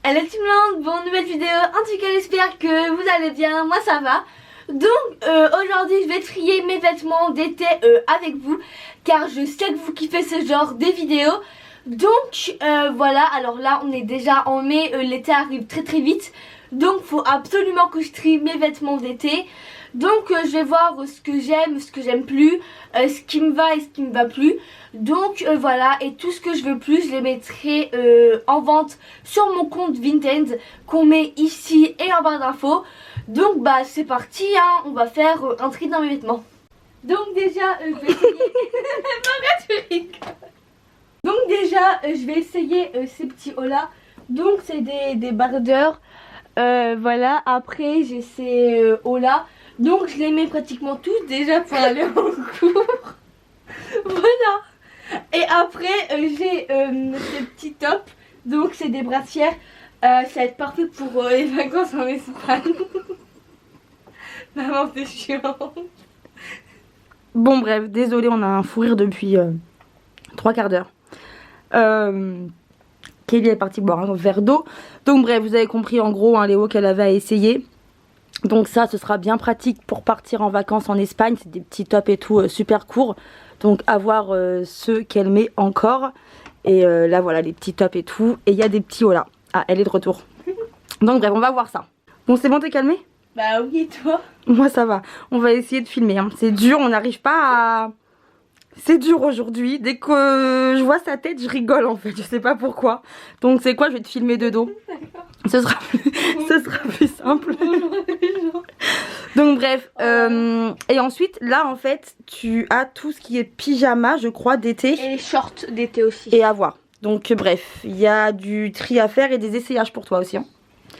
Hello tout le monde, bon nouvelle vidéo, en tout cas j'espère que vous allez bien, moi ça va. Donc aujourd'hui je vais trier mes vêtements d'été avec vous, car je sais que vous kiffez ce genre de vidéos. Donc voilà, alors là on est déjà en mai, l'été arrive très très vite. Donc faut absolument que je trie mes vêtements d'été. Donc je vais voir ce que j'aime plus, ce qui me va et ce qui me va plus. Donc voilà, et tout ce que je veux plus, je les mettrai en vente sur mon compte Vinted qu'on met ici et en barre d'infos. Donc bah c'est parti, hein, on va faire un tri dans mes vêtements. Donc déjà je vais essayer. Donc déjà je vais essayer ces petits hauts là. Donc c'est des bardeurs. Voilà, après j'ai ces hauts là. Donc je les mets pratiquement tous déjà pour aller en cours. Voilà. Et après j'ai ces petits tops. Donc c'est des brassières. Ça va être parfait pour les vacances en Espagne. Maman c'est chiant. Bon bref, désolé, on a un fou rire depuis 3/4 d'heure. Kelly est partie boire un verre d'eau. Donc bref, vous avez compris en gros les hauts qu'elle avait à essayer. Donc ça, ce sera bien pratique pour partir en vacances en Espagne. C'est des petits tops et tout super courts. Donc à voir ceux qu'elle met encore. Et là voilà, les petits tops et tout. Et il y a des petits hauts là. Ah, elle est de retour. Donc bref, on va voir ça. Bon, c'est bon, t'es calmée? Bah oui, et toi? Moi ça va. On va essayer de filmer. Hein. C'est dur, on n'arrive pas à... C'est dur aujourd'hui. Dès que je vois sa tête, je rigole en fait. Je sais pas pourquoi. Donc c'est quoi? Je vais te filmer de dos. Ce sera plus simple. Donc bref. Et ensuite, là en fait, tu as tout ce qui est pyjama, je crois, d'été. Et les shorts d'été aussi. Et à voir. Donc bref, il y a du tri à faire et des essayages pour toi aussi. Hein.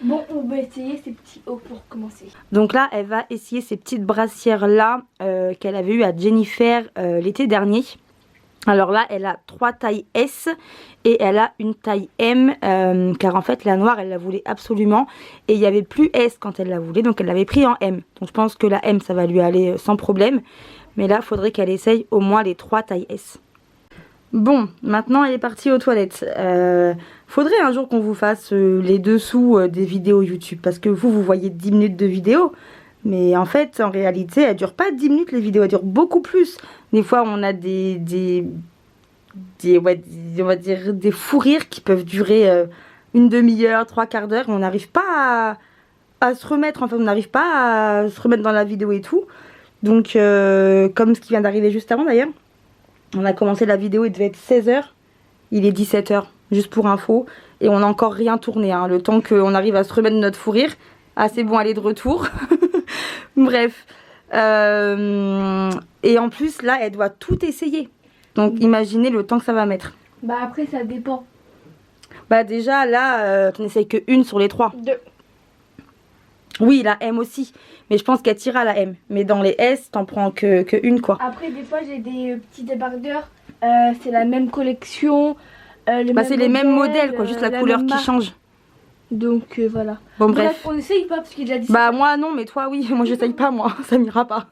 Bon, on va essayer ces petits hauts pour commencer. Donc là, elle va essayer ces petites brassières là qu'elle avait eu à Jennifer l'été dernier. Alors là, elle a 3 tailles S et elle a une taille M car en fait la noire elle la voulait absolument et il n'y avait plus S quand elle la voulait, donc elle l'avait pris en M. Donc je pense que la M ça va lui aller sans problème, mais là il faudrait qu'elle essaye au moins les 3 tailles S. Bon, maintenant elle est partie aux toilettes. Faudrait un jour qu'on vous fasse les dessous des vidéos YouTube. Parce que vous voyez 10 minutes de vidéo. Mais en fait, en réalité, elles durent pas 10 minutes les vidéos. Elles durent beaucoup plus. Des fois, on a on va dire des fous rires qui peuvent durer une demi-heure, 3/4 d'heure. On n'arrive pas à se remettre. En fait, on n'arrive pas à se remettre dans la vidéo et tout. Donc, comme ce qui vient d'arriver juste avant d'ailleurs. On a commencé la vidéo, il devait être 16 h. Il est 17 h, juste pour info. Et on n'a encore rien tourné, hein, le temps qu'on arrive à se remettre de notre fou rire. Ah, c'est bon, elle est de retour. Bref. Et en plus, là, elle doit tout essayer. Donc, imaginez le temps que ça va mettre. Bah après, ça dépend. Bah déjà, là, tu n'essayes que une sur les 3. 2. Oui, la M aussi. Mais je pense qu'elle tire à la M. Mais dans les S, t'en prends que une, quoi. Après, des fois, j'ai des petits débardeurs. C'est la même collection. Bah, c'est les mêmes modèles, quoi. Juste la couleur qui change. Donc, voilà. Bon, bref. On essaye pas parce qu'il a dit Bah, moi, non, mais toi, oui. Moi, j'essaye pas, moi. Ça m'ira pas.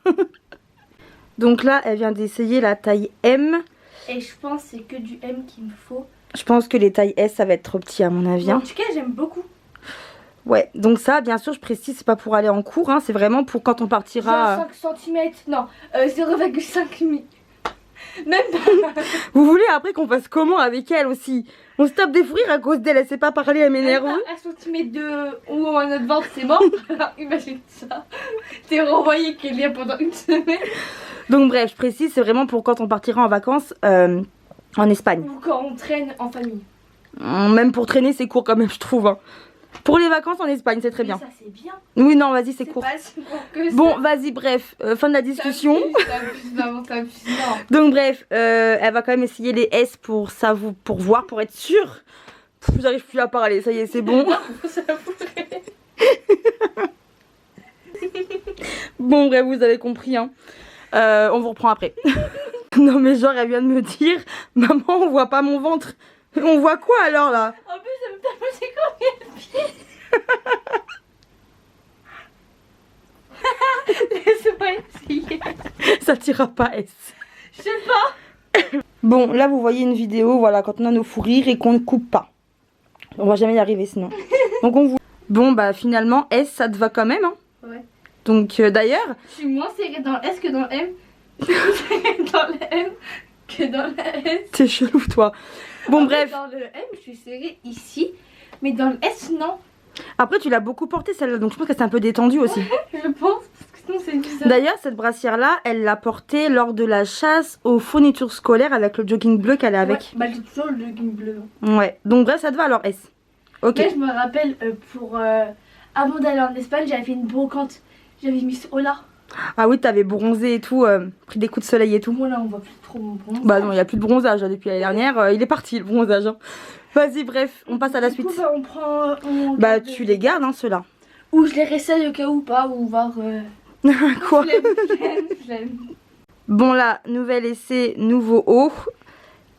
Donc là, elle vient d'essayer la taille M. Et je pense que c'est que du M qu'il me faut. Je pense que les tailles S, ça va être trop petit, à mon avis. Bon, en tout cas, j'aime beaucoup. Ouais, donc ça, bien sûr, je précise, c'est pas pour aller en cours, hein, c'est vraiment pour quand on partira... 5 cm, non, 0,5 mm. Même pas. Vous voulez après qu'on fasse comment avec elle aussi? On se tape des fous rires à cause d'elle, elle sait pas parler, elle m'énerve. 1 cm de haut à notre ventre, c'est mort. Alors imagine ça. T'es renvoyé Kélia pendant une semaine. Donc bref, je précise, c'est vraiment pour quand on partira en vacances en Espagne. Ou quand on traîne en famille. Même pour traîner, c'est court quand même, je trouve. Hein. Pour les vacances en Espagne, c'est très bien. Ça, c'est bien. Oui, non, vas-y, c'est court. Pas si court que ça. Bon, vas-y, bref, fin de la discussion. Donc, bref, elle va quand même essayer les S pour voir, pour être sûre. J'arrive plus à parler, ça y est, c'est bon. Bon, bref, vous avez compris, hein. On vous reprend après. Non, mais genre, elle vient de me dire, maman, on voit pas mon ventre. On voit quoi alors là? En plus, ça me tape combien de pieds? Laisse-moi essayer. Ça tira pas S. Je sais pas. Bon, là vous voyez une vidéo, voilà, quand on a nos fous rires et qu'on ne coupe pas. On va jamais y arriver sinon. Donc on voit. Bon bah finalement S ça te va quand même hein. Ouais. Donc d'ailleurs. Je suis moins serrée dans le S que dans le M. Je suis serrée dans le M que dans le S. T'es chelou toi. Bon En bref. fait, dans le M, je suis serrée ici. Mais dans le S, non. Après tu l'as beaucoup portée celle-là. Donc je pense qu'elle s'est un peu détendue aussi. Je pense. Parce que sinon, c'est bizarre. D'ailleurs cette brassière là elle l'a portée lors de la chasse aux fournitures scolaires avec le jogging bleu qu'elle est avec. Ouais, bah j'ai toujours le jogging bleu. Ouais. Donc bref ça te va alors S. Ok. Là, je me rappelle avant d'aller en Espagne, j'avais fait une brocante. J'avais mis ce haut-là. Ah oui t'avais bronzé et tout. Pris des coups de soleil et tout. Moi là, on voit plus trop mon bronze. Bah non, il n'y a plus de bronzage hein, depuis l'année dernière. Il est parti le bronzage. Hein. Vas-y, bref, on passe à la Du suite. coup, bah, on prend. Bah tu les gardes, hein, ceux-là. Ou je les réessaye au cas où pas, ou voir. Quoi? Flemme. Bon là, nouvel essai, nouveau haut.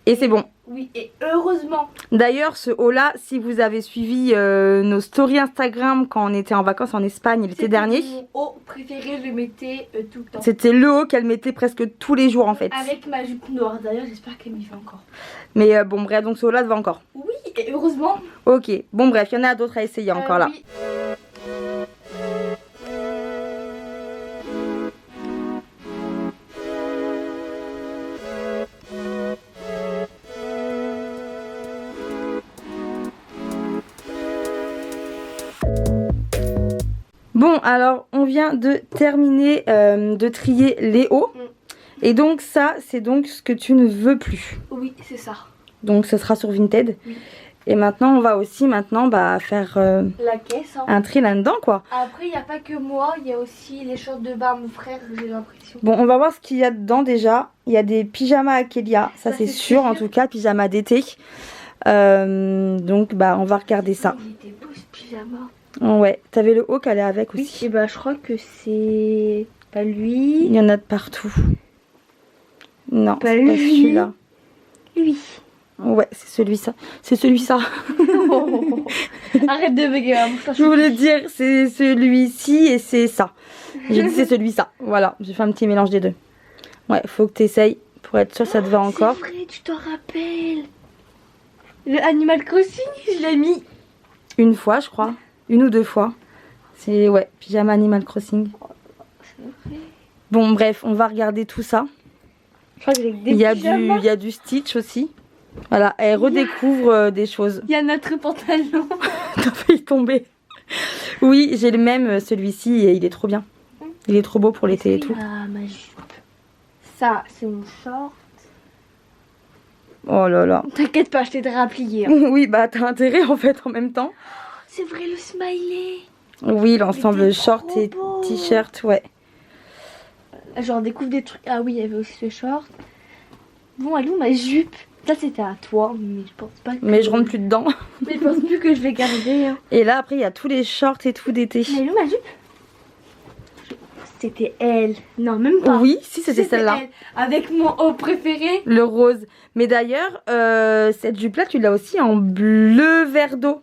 Et c'est bon. Oui, et heureusement. D'ailleurs, ce haut-là, si vous avez suivi nos stories Instagram quand on était en vacances en Espagne l'été C'était dernier, mon haut préféré, je le mettais tout le temps. c'était le haut qu'elle mettait presque tous les jours en fait. Avec ma jupe noire, d'ailleurs, j'espère qu'elle m'y fait encore. Mais bon, bref, donc ce haut-là te va encore. Oui, et heureusement. Ok, bon, bref, il y en a d'autres à essayer encore là. Oui. Bon, alors on vient de terminer de trier les hauts. Et donc ça, c'est donc ce que tu ne veux plus. Oui, c'est ça. Donc ce sera sur Vinted. Oui. Et maintenant, on va aussi faire La caisse, hein. un tri là-dedans, quoi. Après, il n'y a pas que moi, il y a aussi les shorts de bain, mon frère, j'ai l'impression. Bon, on va voir ce qu'il y a dedans déjà. Il y a des pyjamas à Kélia, ça c'est sûr, en tout cas, pyjama d'été. Donc, on va regarder ça. Il était beau ce pyjama. Ouais, t'avais le haut qu'elle est avec Oui, aussi. et bah je crois que c'est pas lui. Il y en a de partout. Non, Pas c'est pas lui. celui-là. Lui. Ouais, c'est celui-là. C'est celui-là. Arrête de bugger. Je voulais dire c'est celui-ci et c'est ça. J'ai dit c'est celui-là. Voilà, j'ai fait un petit mélange des deux. Ouais, faut que t'essayes pour être sûr que ça te va encore. C'est vrai, tu t'en rappelles. Le Animal Crossing, je l'ai mis. Une fois, je crois. Une ou deux fois. C'est, ouais, pyjama Animal Crossing. C'est vrai. Bon, bref, on va regarder tout ça. Je crois que j'ai des Il y pyjamas. a du Stitch aussi. Voilà, elle redécouvre des choses. Il y a notre pantalon. T'as failli tomber. Oui, j'ai le même, celui-ci, et il est trop bien. Il est trop beau pour l'été et tout. Ah, ma jupe. Ça, c'est mon short. Oh là là. T'inquiète pas, je t'aiderai à plier. Oui, bah t'as intérêt en fait en même temps. C'est vrai, le smiley. Oui, l'ensemble Il était short trop et beau. t-shirt, ouais. Genre, découvre des trucs. Ah oui, il y avait aussi le short. Bon, elle est où ma jupe? Ça, c'était à toi, mais je pense pas que... Mais je rentre plus dedans. Mais je pense plus que je vais garder. Hein. Et là, après, il y a tous les shorts et tout d'été. Mais elle est où ma jupe? C'était elle. Non, même pas. Oui, si, c'était celle-là. elle. Avec mon haut préféré. Le rose. Mais d'ailleurs, cette jupe-là, tu l'as aussi en bleu verre d'eau.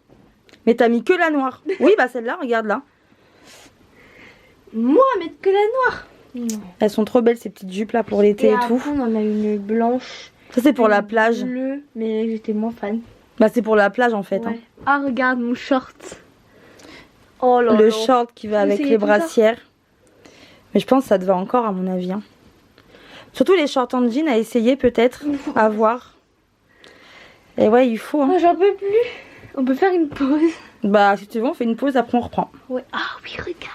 Mais t'as mis que la noire. Oui, bah celle-là, regarde là. Moi, mettre que la noire. Non. Elles sont trop belles, ces petites jupes-là pour l'été et, tout. Après, on en a une blanche. Ça, c'est pour la plage. Bleu, mais j'étais moins fan. Bah, c'est pour la plage, en fait. Ouais. Hein. Ah, regarde mon short. Oh là là. Le short qui va Vous avec essayez les tout ça brassières. Mais je pense que ça te va encore, à mon avis. Hein. Surtout les shorts en jean à essayer, peut-être. À voir. Et ouais, il faut. Hein. Oh, j'en peux plus. On peut faire une pause. Bah, si tu veux, on fait une pause, après on reprend. Ouais. Ah oui, regarde.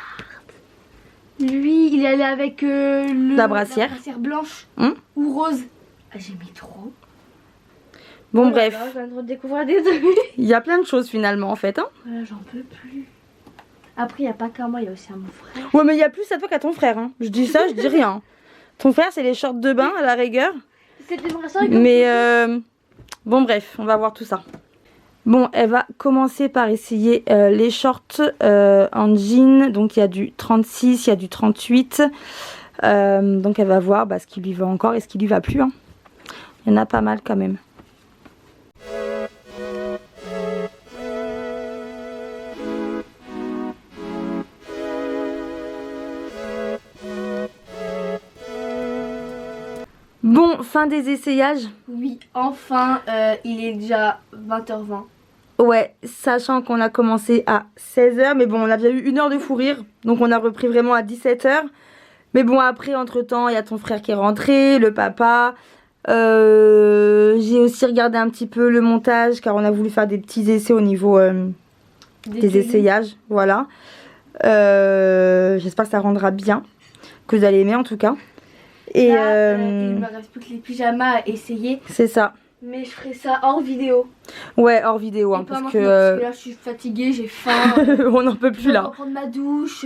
Lui, il est allé avec la brassière blanche ou rose. Ah, j'ai mis trop. Bon, Oh bref. là là, je viens de redécouvrir des trucs. Il y a plein de choses finalement en fait. Hein. Voilà, j'en peux plus. Après, il n'y a pas qu'à moi, il y a aussi à mon frère. Ouais, mais il y a plus à toi qu'à ton frère. Hein. Je dis ça, je dis rien. Ton frère, c'est les shorts de bain à la rigueur. C'était mon restaurant. Mais bon, bref, on va voir tout ça. Bon, elle va commencer par essayer les shorts en jean. Donc il y a du 36, il y a du 38. Donc elle va voir ce qui lui va encore et ce qui lui va plus. Hein. Il y en a pas mal quand même. Bon, fin des essayages. Oui, enfin, il est déjà 20h20. Ouais, sachant qu'on a commencé à 16h, mais bon, on a déjà eu 1 heure de fou rire, donc on a repris vraiment à 17h. Mais bon, après, entre-temps, il y a ton frère qui est rentré, le papa. J'ai aussi regardé un petit peu le montage, car on a voulu faire des petits essais au niveau des essayages, voilà. J'espère que ça rendra bien, que vous allez aimer en tout cas. Et là, il me reste plus que les pyjamas à essayer. C'est ça. Mais je ferai ça hors vidéo. Ouais, hors vidéo, hein, parce que là je suis fatiguée, j'ai faim. On n'en peut plus là. Je vais prendre ma douche.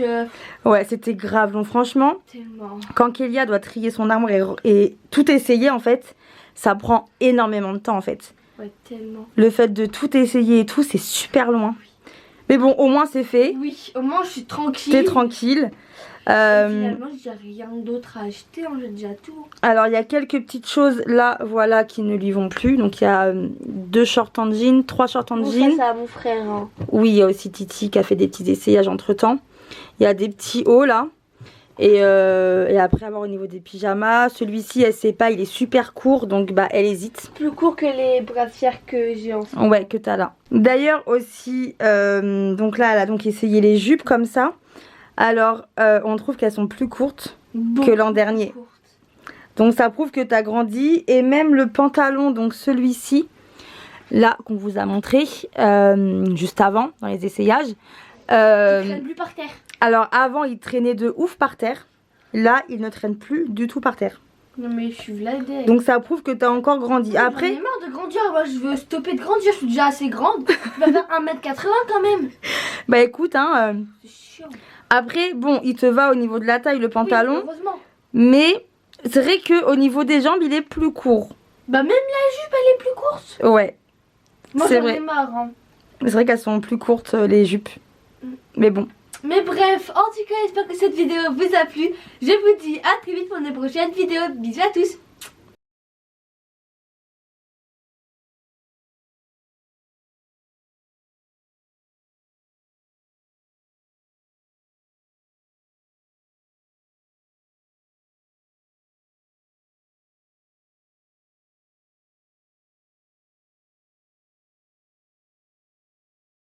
Ouais, c'était grave. Donc franchement, tellement. Quand Kélia doit trier son armoire et tout essayer en fait, ça prend énormément de temps en fait. Ouais, tellement. Le fait de tout essayer et tout, c'est super loin. Mais bon, au moins c'est fait. Oui, au moins je suis tranquille. T'es tranquille. Finalement, j'ai rien d'autre à acheter, hein, j'ai déjà tout. Alors, il y a quelques petites choses là, voilà, qui ne lui vont plus. Donc, il y a 2 shorts en jean, 3 shorts en jean. Ça, c'est à mon frère. Hein. Oui, il y a aussi Titi qui a fait des petits essayages entre temps. Il y a des petits hauts là. Et après avoir au niveau des pyjamas, celui-ci, elle sait pas, il est super court, donc bah elle hésite. Plus court que les brassières que j'ai en ce moment. Ouais, que t'as là. D'ailleurs aussi, donc là, elle a donc essayé les jupes comme ça. Alors, on trouve qu'elles sont plus courtes que l'an dernier. Donc ça prouve que t'as grandi. Et même le pantalon, donc celui-ci, là, qu'on vous a montré juste avant, dans les essayages. Il traîne plus par terre. Alors avant, il traînait de ouf par terre. Là, il ne traîne plus du tout par terre. Non mais je suis vladée. Donc ça prouve que t'as encore grandi. Après, j'en ai marre de grandir. Moi, je veux stopper de grandir. Je suis déjà assez grande. Je vais faire 1m80 quand même. Bah écoute, hein. C'est chiant. Après, bon, il te va au niveau de la taille, le pantalon. Oui, heureusement. Mais c'est vrai qu'au niveau des jambes, il est plus court. Bah même la jupe, elle est plus courte. Ouais. Moi, c'est j'en vrai. ai marre. Hein. C'est vrai qu'elles sont plus courtes, les jupes. Mais bon. Mais bref, en tout cas, j'espère que cette vidéo vous a plu. Je vous dis à très vite pour une prochaine vidéo. Bisous à tous.